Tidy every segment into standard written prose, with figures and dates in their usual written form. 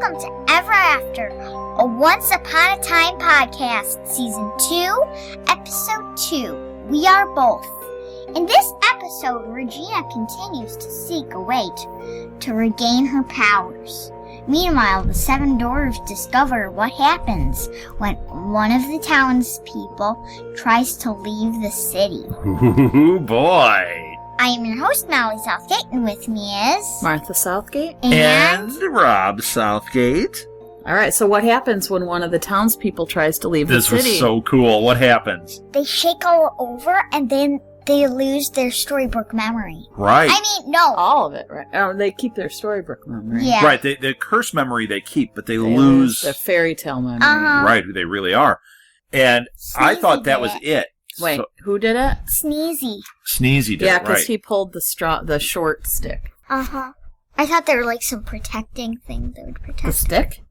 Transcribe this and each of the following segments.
welcome to Ever After, a Once Upon a Time podcast, Season 2, Episode 2, We Are Both. In this episode, Regina continues to seek a way to regain her powers. Meanwhile, the seven dwarves discover what happens when one of the townspeople tries to leave the city. Ooh, boy. I am your host, Molly Southgate, and with me is... Martha Southgate. And Rob Southgate. All right, so what happens when one of the townspeople tries to leave the city? This was so cool. What happens? They shake all over, and then they lose their storybook memory. Right. I mean, no. All of it, right? Oh, they keep their storybook memory. Yeah. Right. The curse memory they keep, but they lose their fairy tale memory. Right, who they really are. And I Sneezy thought that did was it. it. Wait, So, who did it? Sneezy. Sneezy did Yeah, it, because right. he pulled the short stick. Uh-huh. I thought there were like some protecting thing that would protect. The stick?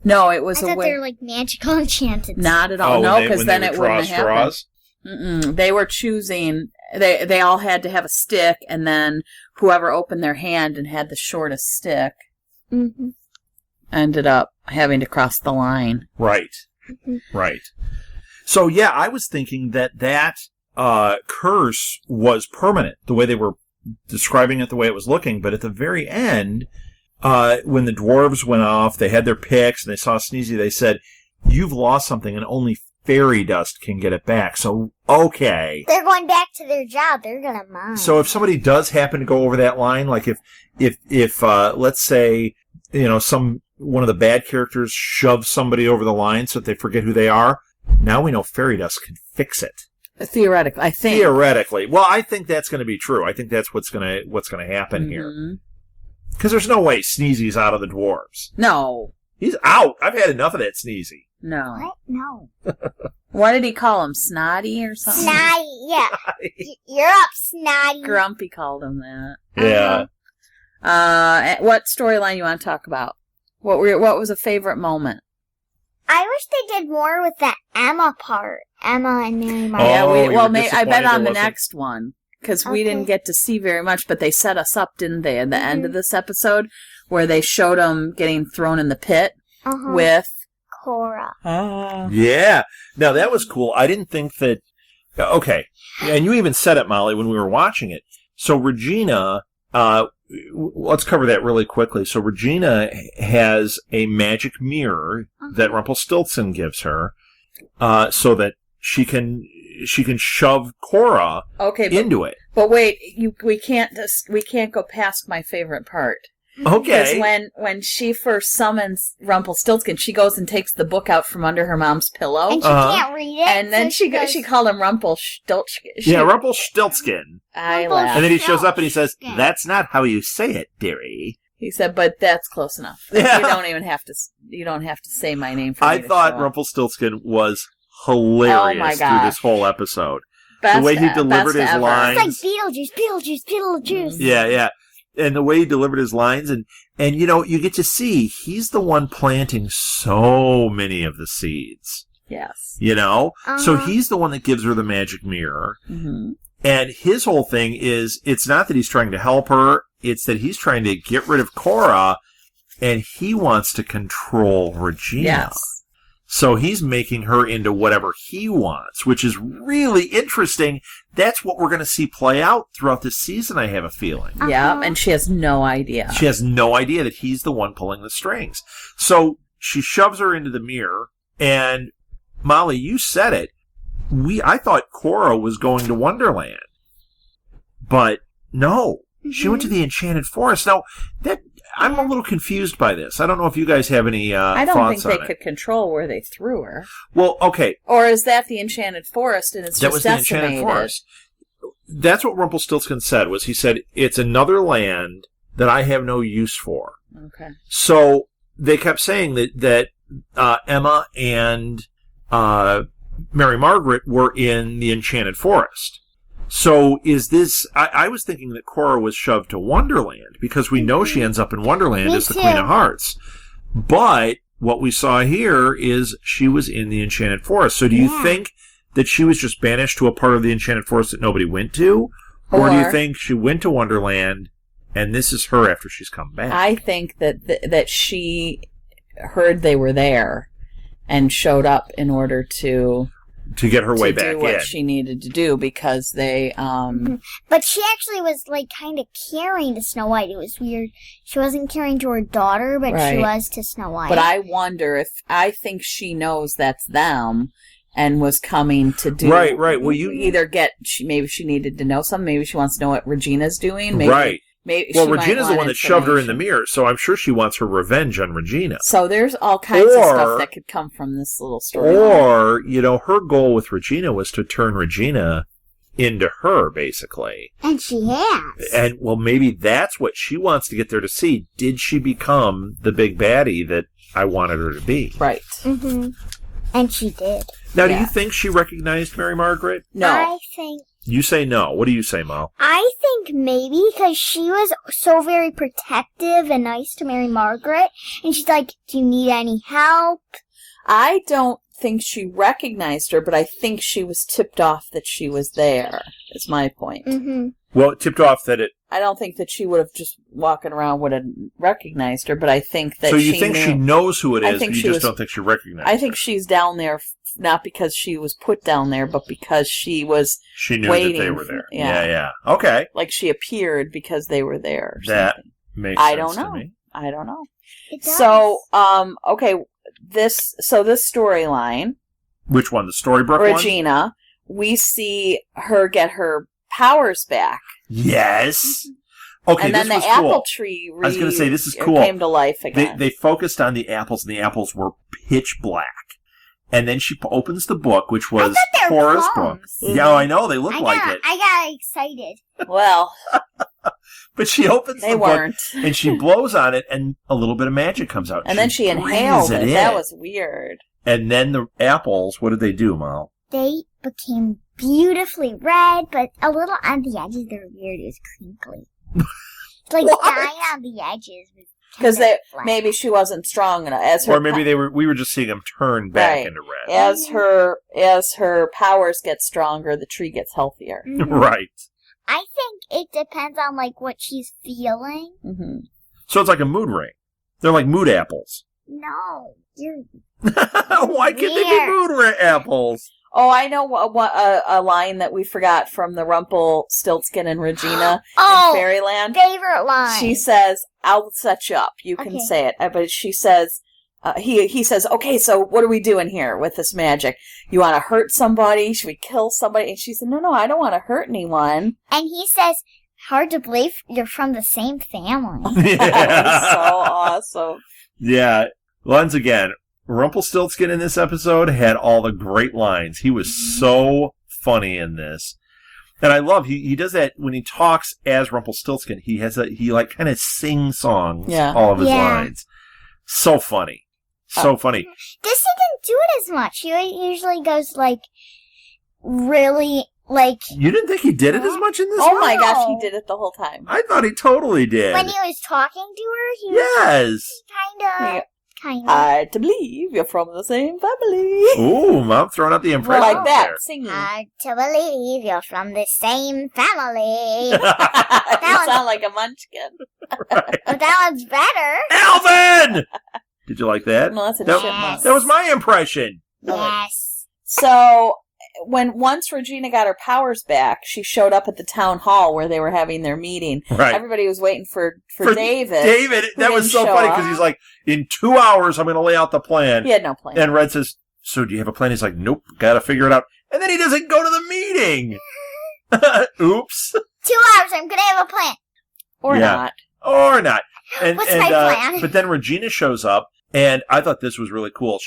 No, it was I a thought way. they were like magical enchanted. Not at all. Oh, No, when because they then would it draw wouldn't have happened. straws? They were choosing. They all had to have a stick, and then whoever opened their hand and had the shortest stick Mm-hmm. ended up having to cross the line. Right. Right. So, yeah, I was thinking that curse was permanent, the way they were describing it, the way it was looking. But at the very end, when the dwarves went off, they had their picks, and they saw Sneezy, they said, "You've lost something, and only fairy dust can get it back." So, okay. They're going back to their job. They're gonna mine. So if somebody does happen to go over that line, like if let's say, one of the bad characters shoves somebody over the line so that they forget who they are, now we know fairy dust can fix it. Theoretically, I think. Theoretically. Well, I think that's going to be true. I think that's what's going to happen here. Because there's no way Sneezy's out of the dwarves. No. He's out. I've had enough of that Sneezy. No. What? No. What did he call him? Snotty or something? Snotty, yeah. You're up, Snotty. Grumpy called him that. Yeah. What storyline you want to talk about? What was a favorite moment? I wish they did more with that Emma part. Emma and Mary Margaret. Oh, Yeah, you were I bet disappointed on there the wasn't- next one. Because we Okay. didn't get to see very much, but they set us up, didn't they, at the end of this episode, where they showed them getting thrown in the pit with... Cora. Yeah. Now, that was cool. I didn't think that... Okay. And you even said it, Molly, when we were watching it. So, Regina... let's cover that really quickly. So, Regina has a magic mirror that Rumpelstiltskin gives her so that she can shove Cora into it. But wait, we can't go past my favorite part. Okay. Because when she first summons Rumpelstiltskin, she goes and takes the book out from under her mom's pillow. And she can't read it. And then so she called him Rumpelstiltskin. Yeah, Rumpelstiltskin. I laughed. And then he shows up and he says, "That's not how you say it, dearie." He said, "But that's close enough. Yeah. You don't have to say my name for me I to thought show up." Rumpelstiltskin was hilarious Oh my through gosh. this whole episode. Best, the way he delivered best his ever. lines. It's like Beetlejuice. Yeah. And the way he delivered his lines, and you get to see he's the one planting so many of the seeds. Yes. So he's the one that gives her the magic mirror. Mm-hmm. And his whole thing is, it's not that he's trying to help her, it's that he's trying to get rid of Cora, and he wants to control Regina. Yes. So he's making her into whatever he wants, which is really interesting. That's what we're going to see play out throughout this season, I have a feeling. Yeah, and she has no idea. She has no idea that he's the one pulling the strings. So she shoves her into the mirror, and Molly, you said it. I thought Cora was going to Wonderland. But no, she went to the Enchanted Forest. Now, I'm a little confused by this. I don't know if you guys have any I don't thoughts think on they it. could control where they threw her. Well, okay. Or is that the Enchanted Forest and it's That just was the decimated? Enchanted Forest. That's what Rumpelstiltskin said, he said, it's another land that I have no use for. Okay. So they kept saying that Emma and Mary Margaret were in the Enchanted Forest. So is this... I was thinking that Cora was shoved to Wonderland, because we know she ends up in Wonderland Me as the too. Queen of Hearts. But what we saw here is she was in the Enchanted Forest. So do you think that she was just banished to a part of the Enchanted Forest that nobody went to? Or do you think she went to Wonderland and this is her after she's come back? I think that she heard they were there and showed up in order to get her way back do what in. she needed to do because they But she actually was like kind of carrying to Snow White. It was weird. She wasn't carrying to her daughter, but she Right. was to Snow White. But I wonder if I think she knows that's them and was coming to do Right. Well, you either maybe she needed to know something. Maybe she wants to know what Regina's doing. Maybe, right. Maybe Well, she might Regina's the want one that shoved her in the information. mirror, so I'm sure she wants her revenge on Regina. So there's all kinds of Or- stuff that could come from this little story. Or, her goal with Regina was to turn Regina into her, basically. And she has. And, well, maybe that's what she wants to get there to see. Did she become the big baddie that I wanted her to be? Right. Mm-hmm. And she did. Now, do Yeah. you think she recognized Mary Margaret? No. I think You say no. What do you say, Mal? I think maybe because she was so very protective and nice to Mary Margaret, and she's like, "Do you need any help?" I don't think she recognized her, but I think she was tipped off that she was there, is my point. Mm-hmm. Well, it tipped off that it... I don't think that she would have just walking around would have recognized her, but I think that So you she think knew. she knows who it I is, think but you she just was- don't think she recognized I think her. she's down there not because she was put down there, but because she was She knew waiting that they were for- there. yeah. Yeah. Okay. like she appeared because they were there. Or That something. makes I sense don't to know. me. I don't know. It does. So, okay, this storyline, Which one? The Storybrooke one? Regina, we see her get her powers back. Yes. Okay, and then this the was apple cool. tree I was gonna say, this is cool. came to life again. They focused on the apples, and the apples were pitch black. And then she opens the book, which was thought they were Cora's book. plums. Yeah, I know, they look I like got, it. I got excited. Well, But she opens they the book, weren't. and she blows on it, and a little bit of magic comes out. And then she inhaled it. in. That was weird. And then the apples, what did they do, Mal? They became beautifully red, but a little on the edges. They're weird. It was crinkly. It's like What? dying on the edges. Because Kinda flat. maybe she wasn't strong enough. As her Or maybe we were just seeing them turn back Right. into red. as her powers get stronger, the tree gets healthier. Mhm. Right. I think it depends on like what she's feeling. Hmm. So it's like a mood ring. They're like mood apples. No, you're Why can't they be Weird. mood apples? Oh, I know a line that we forgot from the Rumpelstiltskin and Regina Oh, in Fairyland. favorite line. She says, "I'll set you up. You can Okay. say it." But she says, he says, "Okay, so what are we doing here with this magic? You want to hurt somebody? Should we kill somebody?" And she said, "No, I don't want to hurt anyone." And he says, "Hard to believe you're from the same family." That was so awesome. Yeah. Once again, Rumpelstiltskin in this episode had all the great lines. He was so funny in this. And I love, he does that when he talks as Rumpelstiltskin. He like kind of sings songs, Yeah. all of his Yeah. lines. So funny. So funny. This he didn't do it as much. He usually goes like really like You didn't think he did it as much in this Oh one? my gosh, he No. did it the whole time. I thought he totally did. when he was talking to her. He Yes. was kind of. I to believe you're from the same family. Ooh, Mom throwing out the impression Like that, there. singing. Hard to believe you're from the same family. You was- sound like a munchkin. But that one's better. Alvin! Did you like that? No, that's a That- chipmunk. That was my impression. Yes. So, once Regina got her powers back, she showed up at the town hall where they were having their meeting. Right. Everybody was waiting for David. David, that was didn't so show funny up. because he's like, in 2 hours, I'm going to lay out the plan. He had no plan. And Red says, so do you have a plan? He's like, nope, got to figure it out. And then he doesn't go to the meeting. Oops. 2 hours. I'm gonna have a plan. Or Yeah. not. Or not. What's my plan? But then Regina shows up, and I thought this was really cool.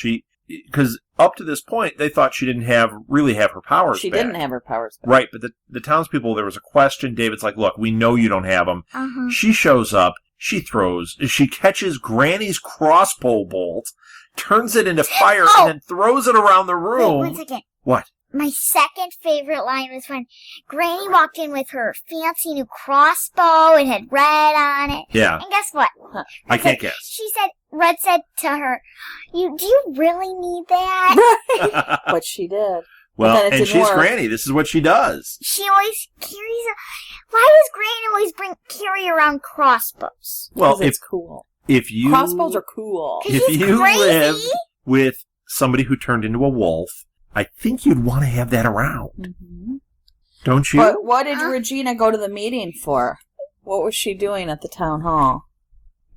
Because up to this point, they thought she didn't really have her powers She back. didn't have her powers back. Right, but the townspeople, there was a question. David's like, look, we know you don't have them. Uh-huh. She shows up. She catches Granny's crossbow bolt, turns it into fire, Oh! and then throws it around the Wait, room. 1 second. What? My second favorite line was when Granny walked in with her fancy new crossbow. It had red on it. Yeah, And guess what? I can't guess. She said, Red said to her, do you really need that? But she did. Well, then it and didn't she's work. Granny. This is what she does. She always carries why does Granny always carry around crossbows? Well, 'Cause it's cool. if you crossbows are cool. He's if you crazy. lived with somebody who turned into a wolf, I think you'd want to have that around. Mm-hmm. Don't you? But what did Regina go to the meeting for? What was she doing at the town hall?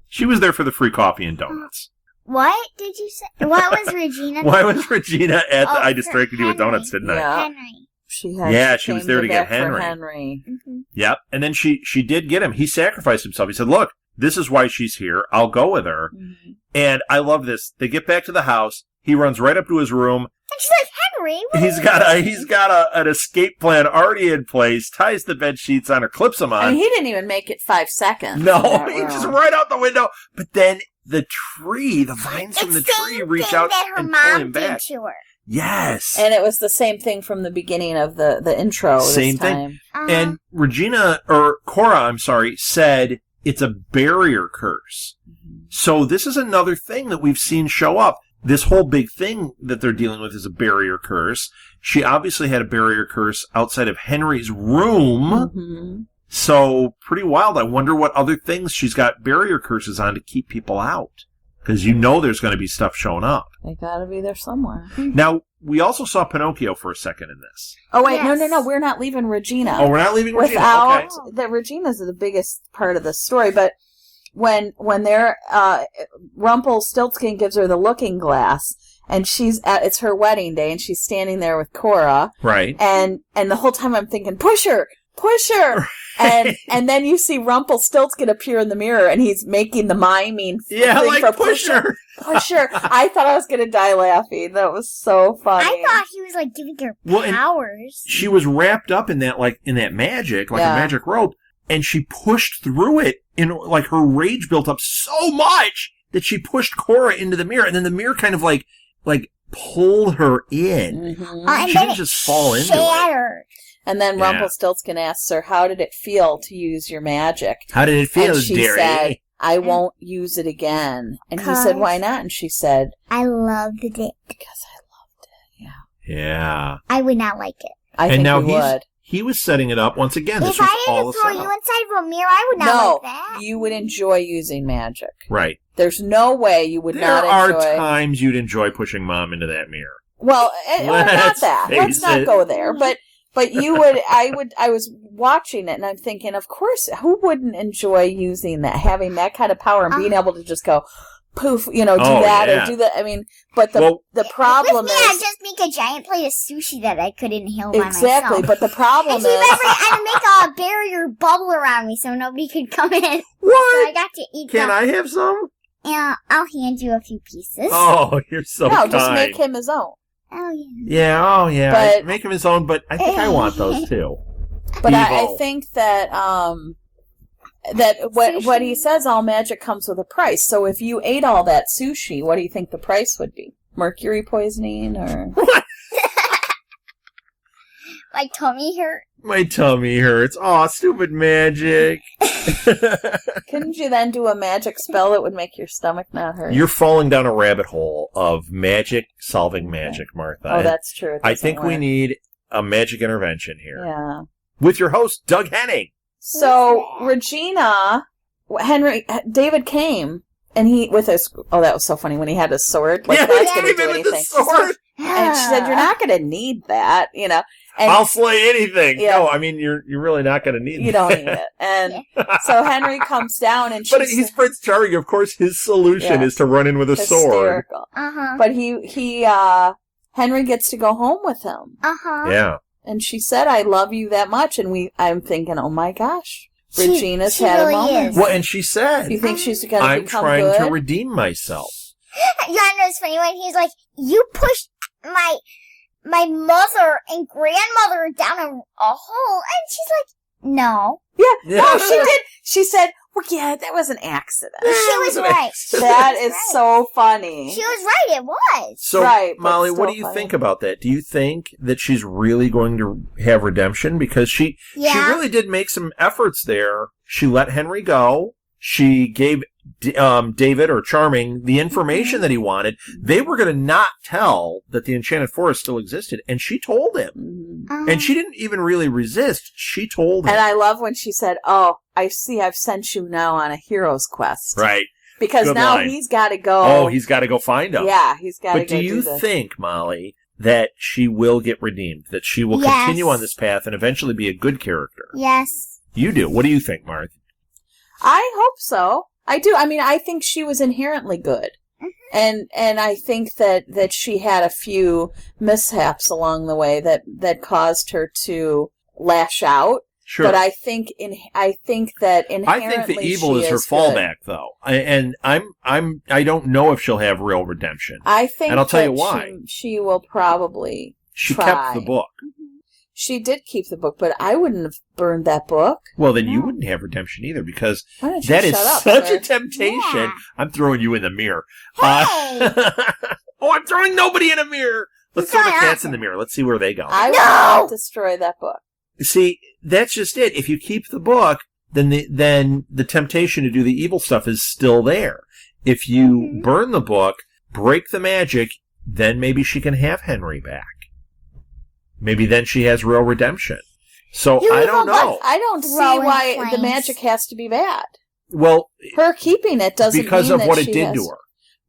She was there for the free coffee and donuts. What did you say? What was Regina? Why was Regina at the... I for distracted you with Henry. donuts, didn't I? Yeah. Henry. She was there to get Henry. Mm-hmm. Yep. And then she did get him. He sacrificed himself. He said, look, this is why she's here. I'll go with her. Mm-hmm. And I love this. They get back to the house. He runs right up to his room. And she's like, Henry, what He's got an escape plan already in place, ties the bed sheets on her, clips them on. I mean, he didn't even make it 5 seconds. No, in that he room. just right out the window. But then the vines from the tree reach out that her and pull mom him did back. to her. Yes. And it was the same thing from the beginning of the intro. Same this thing. time. And Cora, said it's a barrier curse. Mm-hmm. So this is another thing that we've seen show up. This whole big thing that they're dealing with is a barrier curse. She obviously had a barrier curse outside of Henry's room. Mm-hmm. So pretty wild. I wonder what other things she's got barrier curses on to keep people out. Because there's going to be stuff showing up. They gotta be there somewhere. Now, we also saw Pinocchio for a second in this. Oh, wait, Yes. no. We're not leaving Regina. Oh, we're not leaving Regina. Without Okay. the Regina's the biggest part of the story, but when they're Rumpelstiltskin gives her the looking glass, and it's her wedding day, and she's standing there with Cora, Right. and the whole time I'm thinking, push her, and then you see Rumpelstiltskin appear in the mirror, and he's making the miming Yeah, thing like for push her. push her. I thought I was gonna die laughing. That was so funny. I thought he was like giving her Well, and powers. She was wrapped up in that magic, like Yeah. a magic rope, and she pushed through it like her rage built up so much that she pushed Cora into the mirror, and then the mirror kind of like pulled her in. Mhm. And She then didn't it just fall into it. shattered. And then Yeah. Rumpelstiltskin asks her, "How did it feel to use your magic?" How did it feel, And she dearie? said, "I won't use it again." And he said, "Why not?" And she said, I loved it. "Because I loved it." Yeah. Yeah. I would not like it. I And think now you would. he was setting it up once again. This If was I had all to a throw setup. you inside of a mirror, I would not No, like that. you would enjoy using magic. Right. There's no way you would There not are enjoy. times you'd enjoy pushing Mom into that mirror. Well, not Let's that. Let's face not it. go there. But you would. I was watching it and I'm thinking, of course, who wouldn't enjoy using that, having that kind of power and being able to just go poof, do Oh, that yeah. or do that. I mean, but the With problem me, I'd is just make a giant plate of sushi that I could inhale exactly. by myself. But the problem And see, is, I'd make a barrier bubble around me so nobody could come in. So I What? got to eat Can them. I have some? Yeah, I'll hand you a few pieces. Oh, you're so no, kind. just make him his own. Oh, yeah. Yeah, oh yeah. But- Make him his own, but I think I want those too. But I Evil. think that what he says, all magic comes with a price. So if you ate all that sushi, what do you think the price would be? Mercury poisoning or? My tummy hurt. My tummy hurts. Aw, stupid magic. Couldn't you then do a magic spell that would make your stomach not hurt? You're falling down a rabbit hole of magic solving magic, Martha. Oh, that's true. It I doesn't think we work. need a magic intervention here. Yeah. With your host, Doug Henning. So Regina, David came and he with his. Oh, that was so funny when he had his sword. Like that's he going to came do in with anything. the sword. And she said, "You're not going to need that, And I'll slay anything. Yeah. No, I mean you're really not going to need. you don't need it. And so Henry comes down and But she's he's Prince Charming. Of course, his solution Yeah. is to run in with a sword. hysterical. Uh-huh. But Henry gets to go home with him. Uh-huh. Yeah. And she said, "I love you that much." And I'm thinking, oh my gosh, She- Regina's she had really a moment. is. Well, and she said, You think she's going to "I'm become trying good? to redeem myself." You know what's funny when he's like, you pushed my mother and grandmother down a hole, and she's like, no. Yeah. No, she did. She said, "Well, yeah, that was an accident." She was right. That She is was right. so funny. She was right, it was. So, Right, but Molly, what still do you funny. think about that? Do you think that she's really going to have redemption? Because she Yeah. really did make some efforts there. She let Henry go. She gave David, or Charming, the information that he wanted. They were going to not tell that the Enchanted Forest still existed, and she told him. Mhm. And she didn't even really resist. She told him. And I love when she said, "Oh, I see I've sent you now on a hero's quest." Right. Because Good now line. he's got to go. Oh, he's got to go find him. Yeah, he's got to But go do you this. think, Molly, that she will get redeemed? That she will Yes. continue on this path and eventually be a good character? Yes. You do. What do you think, Martha? I hope so. I do. I mean, I think she was inherently good. And I think that she had a few mishaps along the way that caused her to lash out. Sure. But I think that inherently I think the evil she is her good. fallback, though, and I don't know if she'll have real redemption. I think, and I'll tell you that why. She will probably. She try. kept the book. She did keep the book, but I wouldn't have burned that book. Well, then you wouldn't have redemption either, because Why don't you that is shut up, such sir? a temptation. Yeah. I'm throwing you in the mirror. Hey! Oh, I'm throwing nobody in a mirror. Let's throw the Shut cats up. in the mirror. Let's see where they go. I would No! not destroy that book. See, that's just it. If you keep the book, then the temptation to do the evil stuff is still there. If you burn the book, break the magic, then maybe she can have Henry back. Maybe then she has real redemption. So You I evil don't know. I don't see Throw in why the flames. magic has to be bad. Well, Her keeping it doesn't because mean of that what it she did has... to her.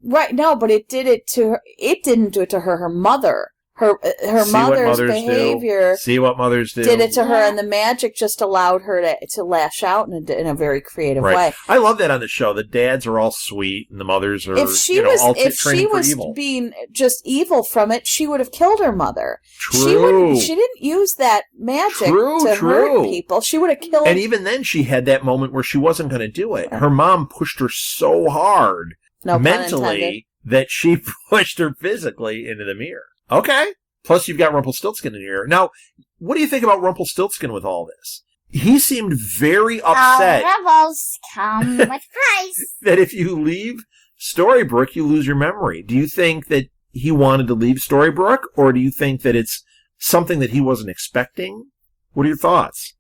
Right? No, but it did it to her. It didn't do it to her. Her mother. Her See what mother's mothers behavior do. See what mothers do. did it to her, Yeah. and the magic just allowed her to lash out in a very creative Right. way. I love that on the show. The dads are all sweet, and the mothers are, If she all if training she for was evil. being just evil from it, she would have killed her mother. True. She didn't use that magic True, to true. hurt people. She would have killed. And even then, she had that moment where she wasn't going to do it. Her mom pushed her so hard no pun intended. mentally that she pushed her physically into the mirror. Okay. Plus, you've got Rumpelstiltskin in here. Now, what do you think about Rumpelstiltskin with all this? He seemed very upset All rebels come with price. that if you leave Storybrooke, you lose your memory. Do you think that he wanted to leave Storybrooke, or do you think that it's something that he wasn't expecting? What are your thoughts?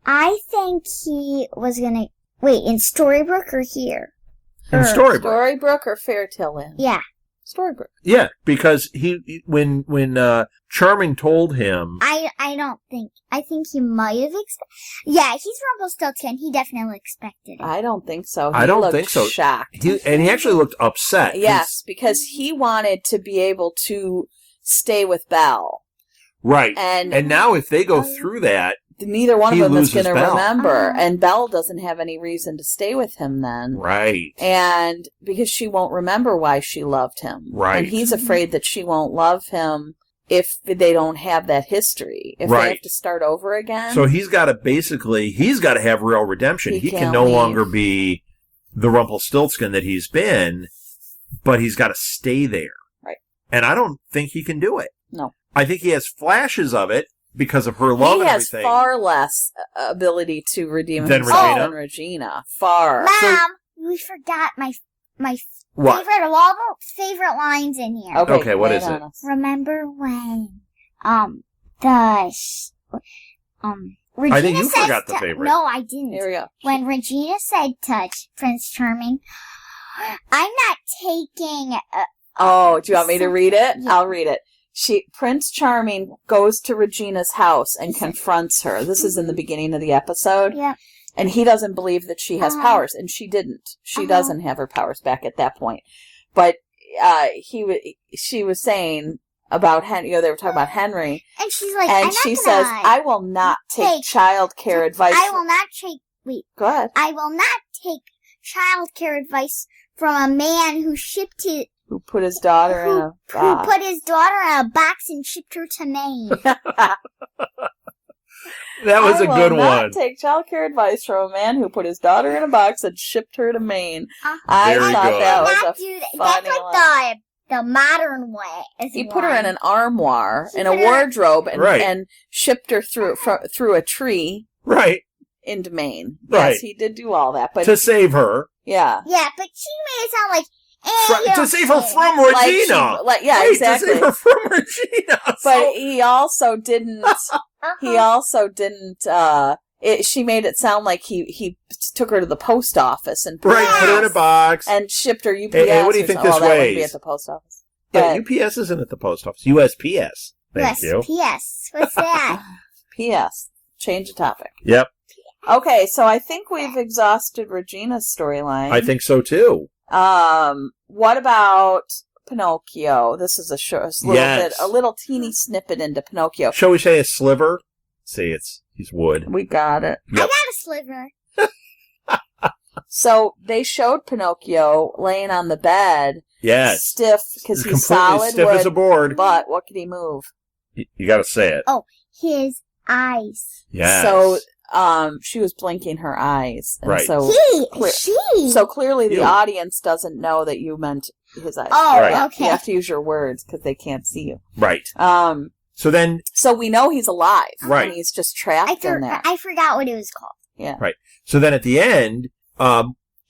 I think he was gonna wait in Storybrooke or here. In Storybrooke. Storybrooke or Fairytale Land? Yeah. Storybrooke. Yeah, because when Charming told him, I think he might have Yeah, he's Rumpelstiltskin. He definitely expected it. I don't think so. I don't looked think so. Shocked. he actually looked upset. Yes, because he wanted to be able to stay with Belle, Right. and now if they go through that, neither one of he them is loses going to Belle. remember, Uh-huh. and Belle doesn't have any reason to stay with him then. right. And because she won't remember why she loved him. Right. And he's afraid that she won't love him if they don't have that history. If Right. they have to start over again. So he's got to have real redemption. He He can can't no leave. longer be the Rumpelstiltskin that he's been, but he's got to stay there. Right. And I don't think he can do it. No. I think he has flashes of it because of her love he and has everything. far less ability to redeem Than himself Regina? than Regina. Far. Mom, we forgot my What? favorite of all the favorite lines in here. Okay, what lay is on it? us. Remember when Regina I think you says forgot the to- favorite. No, I didn't. Here we go. When Regina said to Prince Charming, I'm not taking Oh, do you want me to read it? Yeah. I'll read it. Prince Charming goes to Regina's house and confronts her. This is in the beginning of the episode. Yeah. And he doesn't believe that she has Uh-huh. powers, and she didn't. She Uh-huh. doesn't have her powers back at that point. But she was saying about Henry. They were talking about Henry, And she's like, and I'm she not says, gonna "I will not take child care advice." I will not take. Wait, Go ahead. I will not take child care advice from a man who shipped his Who put his daughter in who, a who box? put his daughter in a box and shipped her to Maine. That was a I good will not one. take child care advice from a man who put his daughter in a box and shipped her to Maine. Uh, I Very thought good. that not was do a that. funny That's line. like the modern way. Is He put her in one. an armoire, He in a put her- wardrobe, and, Right. and shipped her through a tree Right. into Maine. Right. Yes, he did do all that, but To save her. yeah, Yeah, but she made it sound like To save her from Like she- Regina. yeah, Right, exactly. To save her from Regina. But So- he also didn't. He also didn't. She made it sound like he took her to the post office and right, put her in a box. and shipped her UPS. Hey, what do you or think something. this That wouldn't be weighs? at the post office. Yeah, But UPS isn't at the post office. USPS. Thank you. P.S. What's that? P.S. Change the topic. Yep, Okay, so I think we've exhausted Regina's storyline. I think so too. What about Pinocchio? This is a little teeny snippet into Pinocchio. Shall we say a sliver? Say he's wood. We got it. I got a sliver. So they showed Pinocchio laying on the bed. Yes. Stiff, because he's completely solid stiff wood, as a board. But what could he move? You got to say it. Oh, his eyes. Yes. So she was blinking her eyes. And right. So She. So clearly the audience doesn't know that you meant his eyes. Oh, right. Okay. You have to use your words because they can't see you. Right. So we know he's alive. Right. And he's just trapped in there. I forgot what it was called. Yeah. Right. So then at the end,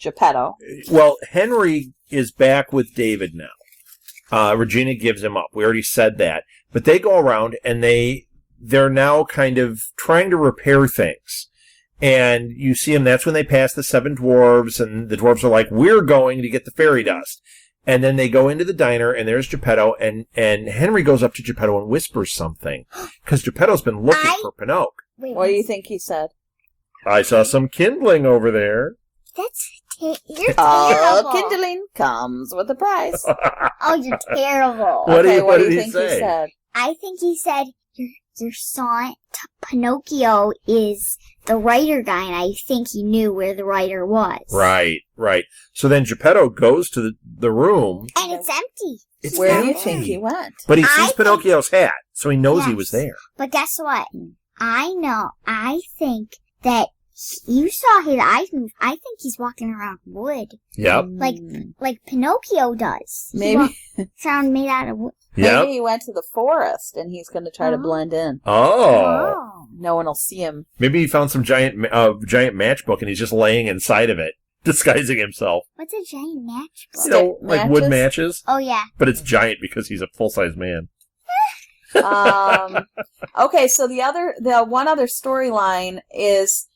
Geppetto. Well, Henry is back with David now. Regina gives him up. We already said that. But they go around and they're now kind of trying to repair things. And you see them, that's when they pass the 7 dwarves, and the dwarves are like, we're going to get the fairy dust. And then they go into the diner, and there's Geppetto, and Henry goes up to Geppetto and whispers something. Because Geppetto's been looking for Pinocchio. What do you think he said? I saw some kindling over there. You're terrible. Kindling comes with a price. Oh, you're terrible. What do you he think say? he said? I think he said your son Pinocchio is the writer guy, and I think he knew where the writer was. Right. So then Geppetto goes to the room. And it's empty. Where do you think he went? But he sees Pinocchio's hat, so he knows he was there. But guess what? I think that you saw his eyes move. I think he's walking around wood. Yep. Like Pinocchio does. Maybe. Sound made out of wood. Yep. Maybe he went to the forest and he's going to try to blend in. Oh. No one will see him. Maybe he found some giant matchbook and he's just laying inside of it, disguising himself. What's a giant matchbook? You know, like wood matches. Oh, yeah. But it's giant because he's a full-size man. Okay, so the one other storyline is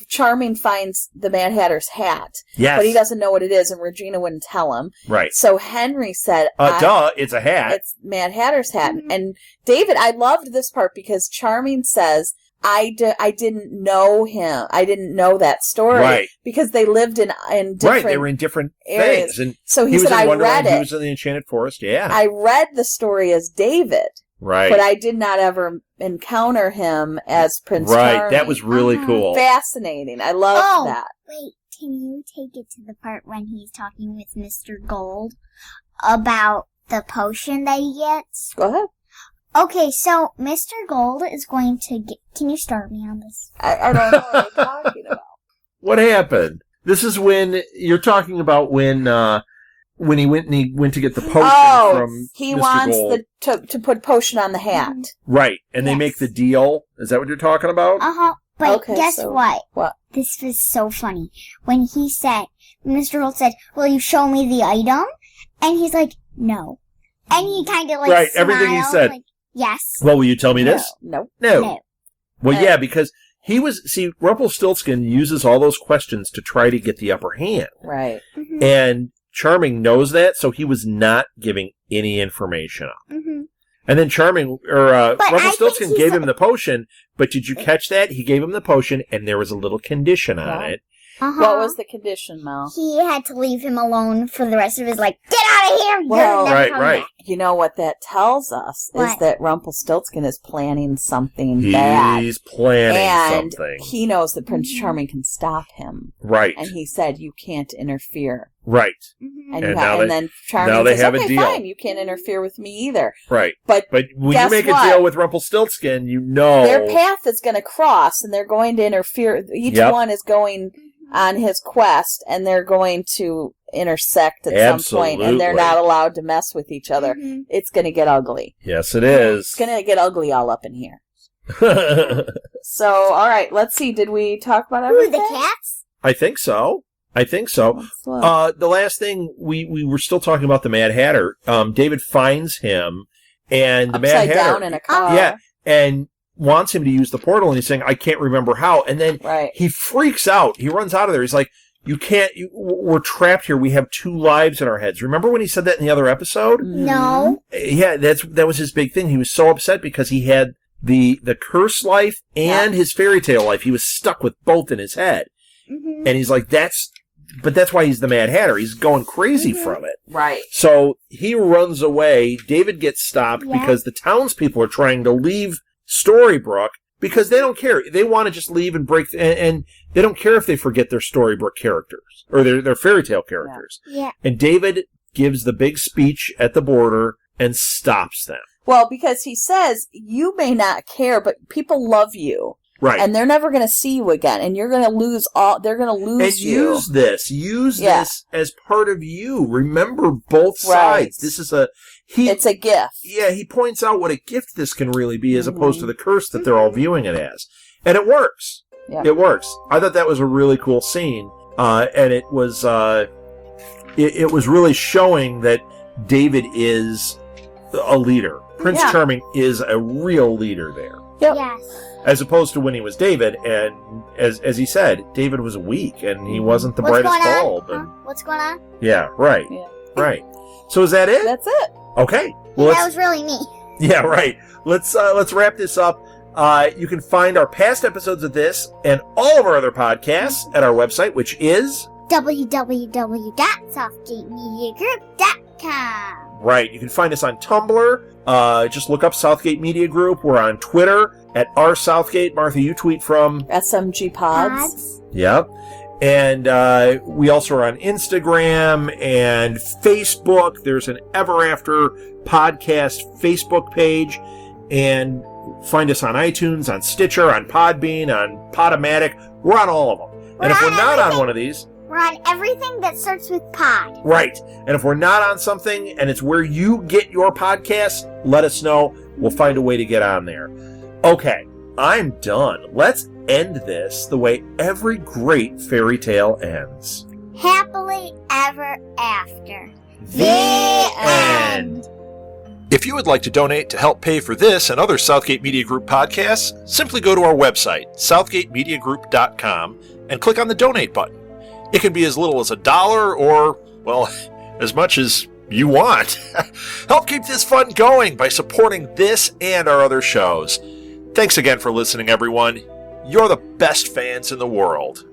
Charming finds the Mad Hatter's hat. Yes. But he doesn't know what it is, and Regina wouldn't tell him. Right. So Henry said, it's a hat. It's Mad Hatter's hat. Mm-hmm. And David, I loved this part because Charming says, I didn't know him. I didn't know that story. Right. Because they lived in different Right, they were in different areas. things. And so he said, I read it. He was in the Enchanted Forest, yeah. I read the story as David. Right. But I did not ever encounter him as Prince Charming. Right, that was really cool. Fascinating. I love that. Wait, can you take it to the part when he's talking with Mr. Gold about the potion that he gets? Go ahead. Okay, so Mr. Gold is going to get... Can you start me on this? I don't know what you're talking about. What happened? This is when... You're talking about when he went to get the potion from he Mr. wants Gold. to put potion on the hat. Right, and they make the deal. Is that what you're talking about? Uh-huh. But guess what? What? This was so funny. When Mr. Gold said, will you show me the item? And he's like, no. And he kind of like right, smiled, everything he said. like, yes. Well, will you tell me this? No. Well, yeah, because Rumpelstiltskin uses all those questions to try to get the upper hand. Right. Mm-hmm. And Charming knows that, so he was not giving any information up. Mm-hmm. And then Rumpelstiltskin gave him the potion, but did you catch that? He gave him the potion, and there was a little condition on it. Uh-huh. What was the condition, Mel? He had to leave him alone for the rest of his life. Get out of here! Well, right. You know what that tells us is that Rumpelstiltskin is planning something bad. He's planning something. And he knows that Prince Charming can stop him. Right. And he said, you can't interfere. Right. Mm-hmm. And then Charming says, okay, fine, you can't interfere with me either. Right. But when you make a deal with Rumpelstiltskin, you know... Their path is going to cross, and they're going to interfere. Each one is going on his quest, and they're going to intersect at some point, and they're not allowed to mess with each other. Mm-hmm. It's going to get ugly. Yes, it is. It's going to get ugly all up in here. So, all right, let's see. Did we talk about everything? Ooh, the cats? I think so. The last thing, we were still talking about the Mad Hatter. David finds him, and the Mad Hatter... Upside down in a car. Yeah, and wants him to use the portal, and he's saying, I can't remember how. And then he freaks out. He runs out of there. He's like, we're trapped here. We have 2 lives in our heads. Remember when he said that in the other episode? No. Yeah, that was his big thing. He was so upset because he had the curse life and his fairy tale life. He was stuck with both in his head. Mm-hmm. And he's like, but that's why he's the Mad Hatter. He's going crazy from it. Right. So he runs away. David gets stopped Yeah. because the townspeople are trying to leave Storybrooke because they don't care. They want to just leave and break, and they don't care if they forget their Storybrooke characters or their fairy tale characters. Yeah. And David gives the big speech at the border and stops them. Well, because he says, you may not care, but people love you. Right. And they're never going to see you again. And you're going to lose they're going to lose And you. use this as part of you. Remember both sides. This is it's a gift. Yeah, he points out what a gift this can really be as opposed to the curse that they're all viewing it as. And it works. Yeah. It works. I thought that was a really cool scene. And it was it was really showing that David is a leader. Prince Charming is a real leader there. Yep. Yes. As opposed to when he was David, and as he said, David was weak, and he wasn't the brightest bulb. Huh? What's going on? Yeah, right. Yeah. Right. So is that it? That's it. Okay. Well, That was really me. yeah, right. Let's wrap this up. You can find our past episodes of this and all of our other podcasts at our website, which is www.southgatemediagroup.com. right. You can find us on Tumblr. Just look up Southgate Media Group. We're on Twitter at @RSouthgate. Martha, you tweet from SMG Pods. Yep. And we also are on Instagram and Facebook. There's an Ever After Podcast Facebook page. And find us on iTunes, on Stitcher, on Podbean, on Podomatic. We're on all of them. And if we're not on one of these... We're on everything that starts with pod. Right. And if we're not on something and it's where you get your podcasts, let us know. We'll find a way to get on there. Okay. I'm done. Let's end this the way every great fairy tale ends. Happily ever after. The end. If you would like to donate to help pay for this and other Southgate Media Group podcasts, simply go to our website, southgatemediagroup.com, and click on the donate button. It can be as little as $1 or, well, as much as you want. Help keep this fun going by supporting this and our other shows. Thanks again for listening, everyone. You're the best fans in the world.